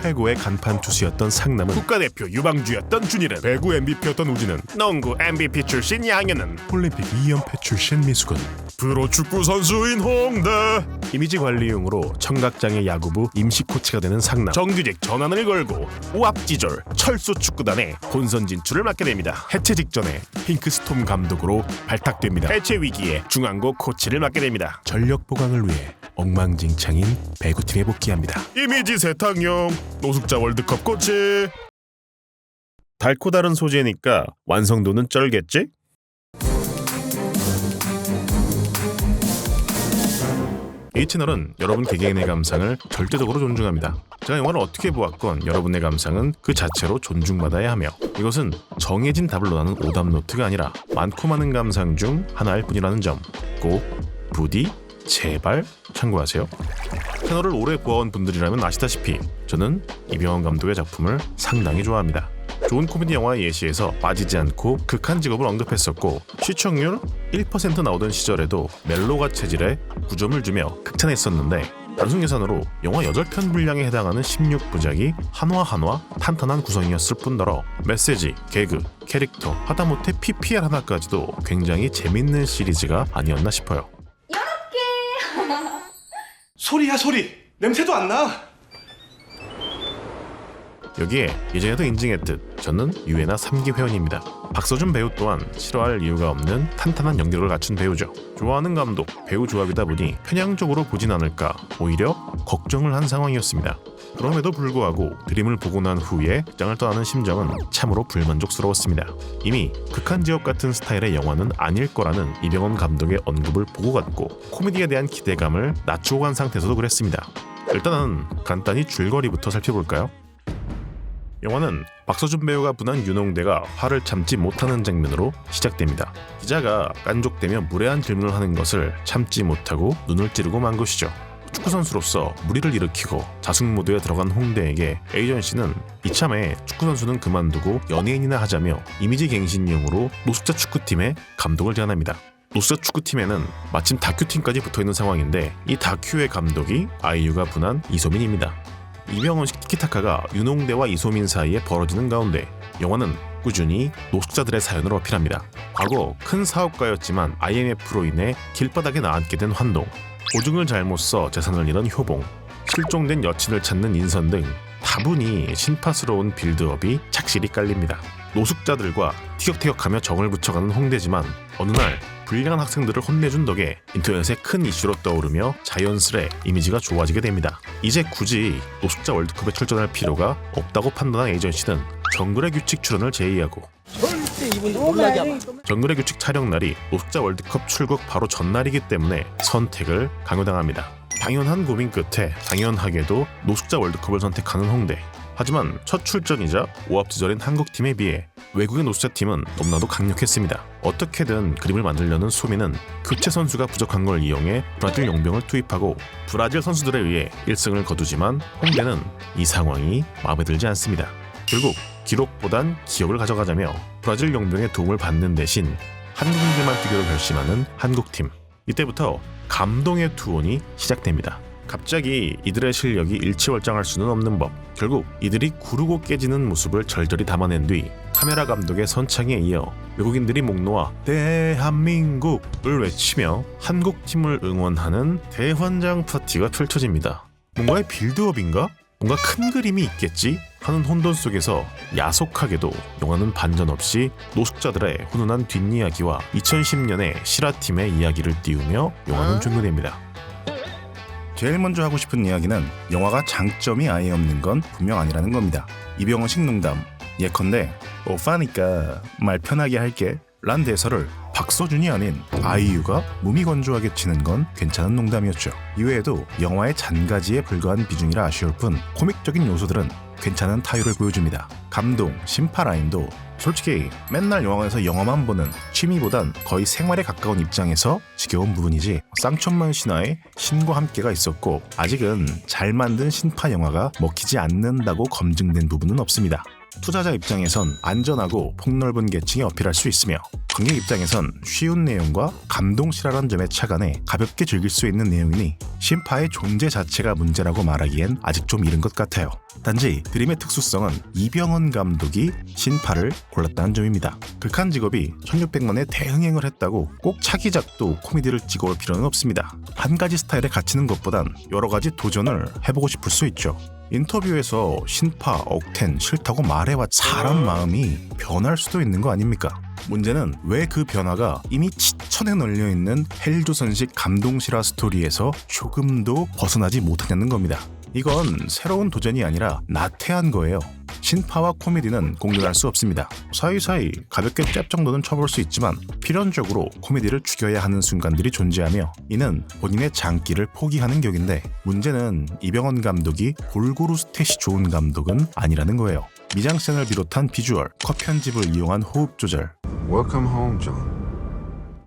최고의 간판 투수였던 상남은 국가대표 유망주였던 준일은 배구 MVP였던 우진은 농구 MVP 출신 양현은 올림픽 2연패 출신 미숙은 프로축구 선수인 홍대 이미지 관리용으로 청각장애 야구부 임시 코치가 되는 상남 정규직 전환을 걸고 오합지졸 철수 축구단의 본선 진출을 맡게 됩니다. 해체 직전에 핑크스톰 감독으로 발탁됩니다. 해체 위기에 중앙고 코치를 맡게 됩니다. 전력 보강을 위해 엉망진창인 배구팀에 복귀합니다. 이미지 세탁용 노숙자 월드컵 코치. 달고 다른 소재니까 완성도는 쩔겠지? 이 채널은 여러분 개개인의 감상을 절대적으로 존중합니다. 제가 영화를 어떻게 보았건 여러분의 감상은 그 자체로 존중받아야 하며 이것은 정해진 답을 논하는 오답노트가 아니라 많고 많은 감상 중 하나일 뿐이라는 점 꼭 부디 제발 참고하세요. 채널을 오래 보아온 분들이라면 아시다시피 저는 이병헌 감독의 작품을 상당히 좋아합니다. 좋은 코미디 영화의 예시에서 빠지지 않고 극한 직업을 언급했었고 시청률 1% 나오던 시절에도 멜로가 체질에 9점을 주며 극찬했었는데 단순 계산으로 영화 8편 분량에 해당하는 16부작이 한화 탄탄한 구성이었을 뿐더러 메시지, 개그, 캐릭터, 하다못해 PPL 하나까지도 굉장히 재밌는 시리즈가 아니었나 싶어요. 소리야 소리! 냄새도 안 나! 여기에 예전에도 인증했듯 저는 유에나 3기 회원입니다. 박서준 배우 또한 싫어할 이유가 없는 탄탄한 연기력을 갖춘 배우죠. 좋아하는 감독, 배우 조합이다 보니 편향적으로 보진 않을까 오히려 걱정을 한 상황이었습니다. 그럼에도 불구하고 드림을 보고 난 후에 극장을 떠나는 심정은 참으로 불만족스러웠습니다. 이미 극한 지옥 같은 스타일의 영화는 아닐 거라는 이병헌 감독의 언급을 보고 갔고 코미디에 대한 기대감을 낮추고 간 상태에서도 그랬습니다. 일단은 간단히 줄거리부터 살펴볼까요? 영화는 박서준 배우가 분한 윤홍대가 화를 참지 못하는 장면으로 시작됩니다. 기자가 깐족대며 무례한 질문을 하는 것을 참지 못하고 눈을 찌르고 만 것이죠. 축구선수로서 무리를 일으키고 자숙 모드에 들어간 홍대에게 에이전시는 이참에 축구선수는 그만두고 연예인이나 하자며 이미지 갱신용으로 노숙자 축구팀에 감독을 제안합니다. 노숙자 축구팀에는 마침 다큐팀까지 붙어있는 상황인데 이 다큐의 감독이 아이유가 분한 이소민입니다. 이병헌식 티키타카가 윤홍대와 이소민 사이에 벌어지는 가운데 영화는 꾸준히 노숙자들의 사연을 어필합니다. 과거 큰 사업가였지만 IMF로 인해 길바닥에 나앉게 된 환동, 보증을 잘못 써 재산을 잃은 효봉, 실종된 여친을 찾는 인선 등 다분히 신파스러운 빌드업이 착실히 깔립니다. 노숙자들과 티격태격하며 정을 붙여가는 홍대지만 어느 날 불량한 학생들을 혼내준 덕에 인터넷에 큰 이슈로 떠오르며 자연스레 이미지가 좋아지게 됩니다. 이제 굳이 노숙자 월드컵에 출전할 필요가 없다고 판단한 에이전시는 정글의 규칙 출연을 제의하고 정글의 규칙 촬영 날이 노숙자 월드컵 출국 바로 전날이기 때문에 선택을 강요당합니다. 당연한 고민 끝에 당연하게도 노숙자 월드컵을 선택하는 홍대. 하지만 첫 출전이자 오합지졸인 한국팀에 비해 외국의 노숙자팀은 너무나도 강력했습니다. 어떻게든 그림을 만들려는 소민은 교체 선수가 부족한 걸 이용해 브라질 용병을 투입하고 브라질 선수들에 의해 1승을 거두지만 홍대는 이 상황이 마음에 들지 않습니다. 결국 기록보단 기억을 가져가자며 브라질 용병의 도움을 받는 대신 한국인들만 뛰기로 결심하는 한국팀. 이때부터 감동의 투혼이 시작됩니다. 갑자기 이들의 실력이 일치월장할 수는 없는 법. 결국 이들이 구르고 깨지는 모습을 절절히 담아낸 뒤 카메라 감독의 선창에 이어 외국인들이 목 놓아 대한민국을 외치며 한국팀을 응원하는 대환장 파티가 펼쳐집니다. 뭔가의 빌드업인가? 뭔가 큰 그림이 있겠지? 하는 혼돈 속에서 야속하게도 영화는 반전 없이 노숙자들의 훈훈한 뒷이야기와 2010년의 실화팀의 이야기를 띄우며 영화는 종료됩니다. 제일 먼저 하고 싶은 이야기는 영화가 장점이 아예 없는 건 분명 아니라는 겁니다. 이병헌식 농담. 예컨대 오빠니까 말 편하게 할게 란 대사를 박서준이 아닌 아이유가 무미건조하게 치는 건 괜찮은 농담이었죠. 이외에도 영화의 잔가지에 불과한 비중이라 아쉬울 뿐 코믹적인 요소들은 괜찮은 타율을 보여줍니다. 감동, 심파 라인도 솔직히 맨날 영화관에서 영화만 보는 취미보단 거의 생활에 가까운 입장에서 지겨운 부분이지 쌍천만 신화에 신과 함께가 있었고 아직은 잘 만든 신파 영화가 먹히지 않는다고 검증된 부분은 없습니다. 투자자 입장에선 안전하고 폭넓은 계층에 어필할 수 있으며 관객 입장에선 쉬운 내용과 감동실하는 점에 착안해 가볍게 즐길 수 있는 내용이니 신파의 존재 자체가 문제라고 말하기엔 아직 좀 이른 것 같아요. 단지 드림의 특수성은 이병헌 감독이 신파를 골랐다는 점입니다. 극한 직업이 1600만에 대흥행을 했다고 꼭 차기작도 코미디를 찍어올 필요는 없습니다. 한 가지 스타일에 갇히는 것보단 여러 가지 도전을 해보고 싶을 수 있죠. 인터뷰에서 신파, 억텐 싫다고 말해봤자 사람 마음이 변할 수도 있는 거 아닙니까? 문제는 왜 그 변화가 이미 지천에 널려있는 헬조선식 감동 실화 스토리에서 조금도 벗어나지 못하냐는 겁니다. 이건 새로운 도전이 아니라 나태한 거예요. 신파와 코미디는 공존할 수 없습니다. 사이사이 가볍게 짭 정도는 쳐볼 수 있지만 필연적으로 코미디를 죽여야 하는 순간들이 존재하며 이는 본인의 장기를 포기하는 격인데 문제는 이병헌 감독이 골고루 스탯이 좋은 감독은 아니라는 거예요. 미장센을 비롯한 비주얼, 컷 편집을 이용한 호흡 조절, Welcome home, John.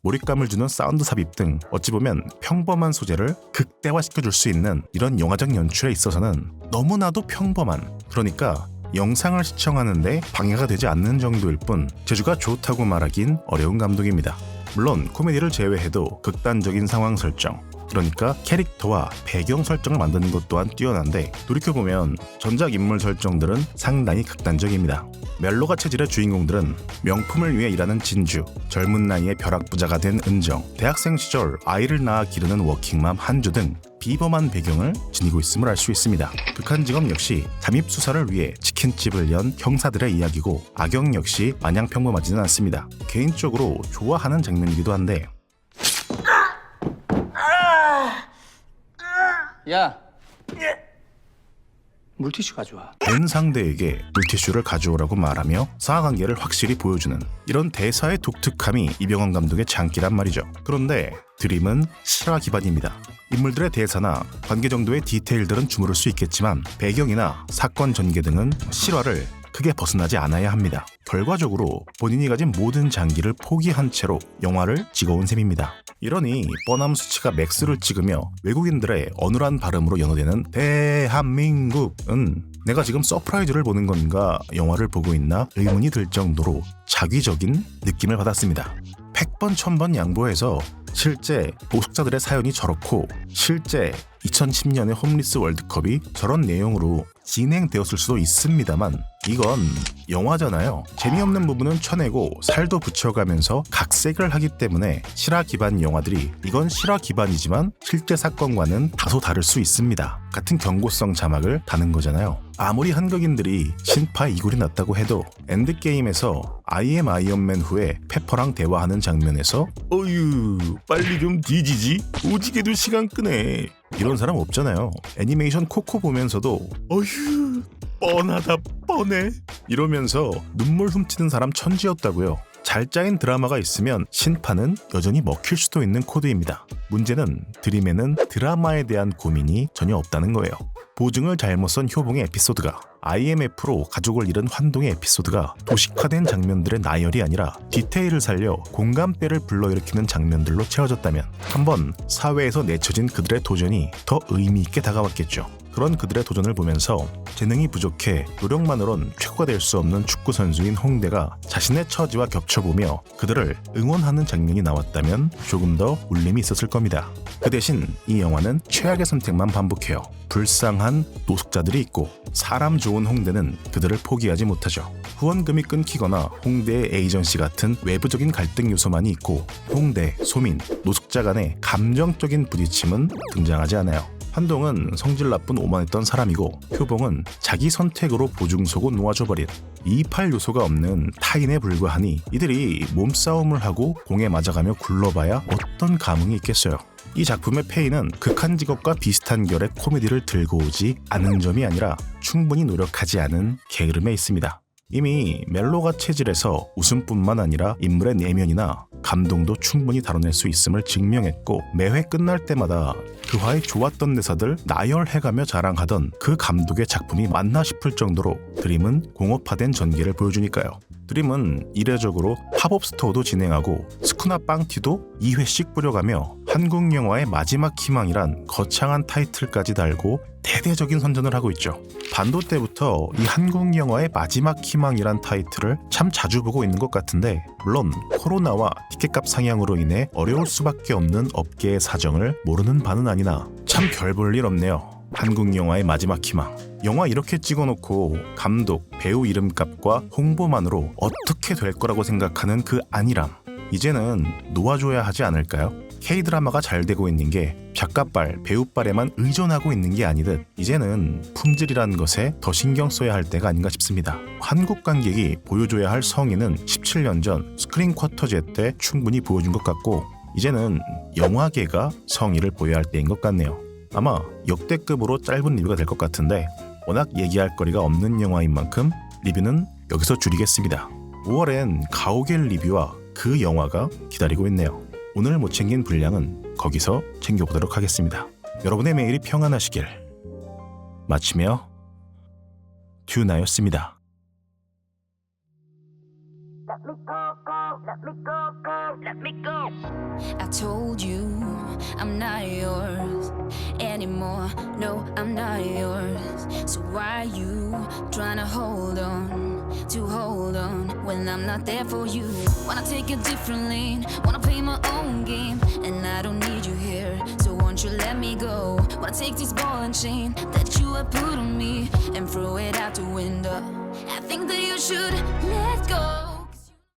몰입감을 주는 사운드 삽입 등 어찌 보면 평범한 소재를 극대화시켜줄 수 있는 이런 영화적 연출에 있어서는 너무나도 평범한, 그러니까 영상을 시청하는데 방해가 되지 않는 정도일 뿐 재주가 좋다고 말하긴 어려운 감독입니다. 물론 코미디를 제외해도 극단적인 상황 설정, 그러니까 캐릭터와 배경 설정을 만드는 것 또한 뛰어난데 돌이켜보면 전작 인물 설정들은 상당히 극단적입니다. 멜로가 체질의 주인공들은 명품을 위해 일하는 진주, 젊은 나이에 벼락부자가 된 은정, 대학생 시절 아이를 낳아 기르는 워킹맘 한주 등 비범한 배경을 지니고 있음을 알 수 있습니다. 극한 직업 역시 잠입수사를 위해 치킨집을 연 형사들의 이야기고 악역 역시 마냥 평범하지는 않습니다. 개인적으로 좋아하는 장면이기도 한데 야, 물티슈 가져와. 된 상대에게 물티슈를 가져오라고 말하며 상하관계를 확실히 보여주는 이런 대사의 독특함이 이병헌 감독의 장기란 말이죠. 그런데 드림은 실화 기반입니다. 인물들의 대사나 관계 정도의 디테일들은 주무를 수 있겠지만 배경이나 사건 전개 등은 실화를 크게 벗어나지 않아야 합니다. 결과적으로 본인이 가진 모든 장기를 포기한 채로 영화를 찍어온 셈입니다. 이러니 뻔함 수치가 맥스를 찍으며 외국인들의 어눌한 발음으로 연어되는 대한민국은 내가 지금 서프라이즈를 보는 건가 영화를 보고 있나 의문이 들 정도로 자기적인 느낌을 받았습니다. 100번 1000번 양보해서 실제 보숙자들의 사연이 저렇고 실제 2010년의 홈리스 월드컵이 저런 내용으로 진행되었을 수도 있습니다만 이건 영화잖아요. 재미없는 부분은 쳐내고 살도 붙여가면서 각색을 하기 때문에 실화 기반 영화들이 이건 실화 기반이지만 실제 사건과는 다소 다를 수 있습니다. 같은 경고성 자막을 다는 거잖아요. 아무리 한국인들이 신파 이골이 났다고 해도 엔드게임에서 I am 아이언맨 후에 페퍼랑 대화하는 장면에서 어휴 빨리 좀 뒤지지 오지게도 시간 끄네 이런 사람 없잖아요. 애니메이션 코코 보면서도 어휴 뻔하다 뻔해 이러면서 눈물 훔치는 사람 천지였다고요. 잘 짜인 드라마가 있으면 신파는 여전히 먹힐 수도 있는 코드입니다. 문제는 드림에는 드라마에 대한 고민이 전혀 없다는 거예요. 보증을 잘못 쓴 효봉의 에피소드가 IMF로 가족을 잃은 환동의 에피소드가 도식화된 장면들의 나열이 아니라 디테일을 살려 공감대를 불러일으키는 장면들로 채워졌다면 한번 사회에서 내쳐진 그들의 도전이 더 의미 있게 다가왔겠죠. 그런 그들의 도전을 보면서 재능이 부족해 노력만으론 최고가 될 수 없는 축구 선수인 홍대가 자신의 처지와 겹쳐보며 그들을 응원하는 장면이 나왔다면 조금 더 울림이 있었을 겁니다. 그 대신 이 영화는 최악의 선택만 반복해요. 불쌍한 노숙자들이 있고 사람 좋은 홍대는 그들을 포기하지 못하죠. 후원금이 끊기거나 홍대의 에이전시 같은 외부적인 갈등 요소만이 있고 홍대, 소민, 노숙자 간의 감정적인 부딪힘은 등장하지 않아요. 한동은 성질 나쁜 오만했던 사람이고 효봉은 자기 선택으로 보증서고 놓아줘버린 이입할 요소가 없는 타인에 불과하니 이들이 몸싸움을 하고 공에 맞아가며 굴러봐야 어떤 감흥이 있겠어요. 이 작품의 페이는 극한 직업과 비슷한 결의 코미디를 들고 오지 않은 점이 아니라 충분히 노력하지 않은 게으름에 있습니다. 이미 멜로가 체질에서 웃음뿐만 아니라 인물의 내면이나 감동도 충분히 다뤄낼 수 있음을 증명했고 매회 끝날 때마다 그화의 좋았던 대사들 나열해가며 자랑하던 그 감독의 작품이 맞나 싶을 정도로 드림은 공업화된 전개를 보여주니까요. 드림은 이례적으로 팝업 스토어도 진행하고 스쿠나 빵티도 2회씩 뿌려가며 한국 영화의 마지막 희망이란 거창한 타이틀까지 달고 대대적인 선전을 하고 있죠. 반도 때부터 이 한국 영화의 마지막 희망이란 타이틀을 참 자주 보고 있는 것 같은데 물론 코로나와 티켓값 상향으로 인해 어려울 수밖에 없는 업계의 사정을 모르는 바는 아니나 참 별 볼 일 없네요. 한국 영화의 마지막 희망. 영화 이렇게 찍어놓고 감독, 배우 이름값과 홍보만으로 어떻게 될 거라고 생각하는 그 안일함, 이제는 놓아줘야 하지 않을까요? K-드라마가 잘 되고 있는 게 작가빨, 배우빨에만 의존하고 있는 게 아니듯 이제는 품질이라는 것에 더 신경 써야 할 때가 아닌가 싶습니다. 한국 관객이 보여줘야 할 성의는 17년 전 스크린 쿼터제 때 충분히 보여준 것 같고 이제는 영화계가 성의를 보여야 할 때인 것 같네요. 아마 역대급으로 짧은 리뷰가 될 것 같은데 워낙 얘기할 거리가 없는 영화인 만큼 리뷰는 여기서 줄이겠습니다. 5월엔 가오갤 리뷰와 그 영화가 기다리고 있네요. 오늘 못 챙긴 분량은 거기서 챙겨보도록 하겠습니다. 여러분의 매일이 평안하시길. 마치며 듀나였습니다. I told you I'm not yours anymore. No, I'm not yours. So why you trying to hold on when I'm not there for you? Wanna take a different lane, wanna play my own game, and I don't need you here. So won't you let me go? Wanna take this ball and chain that you have put on me and throw it out the window. I think that you should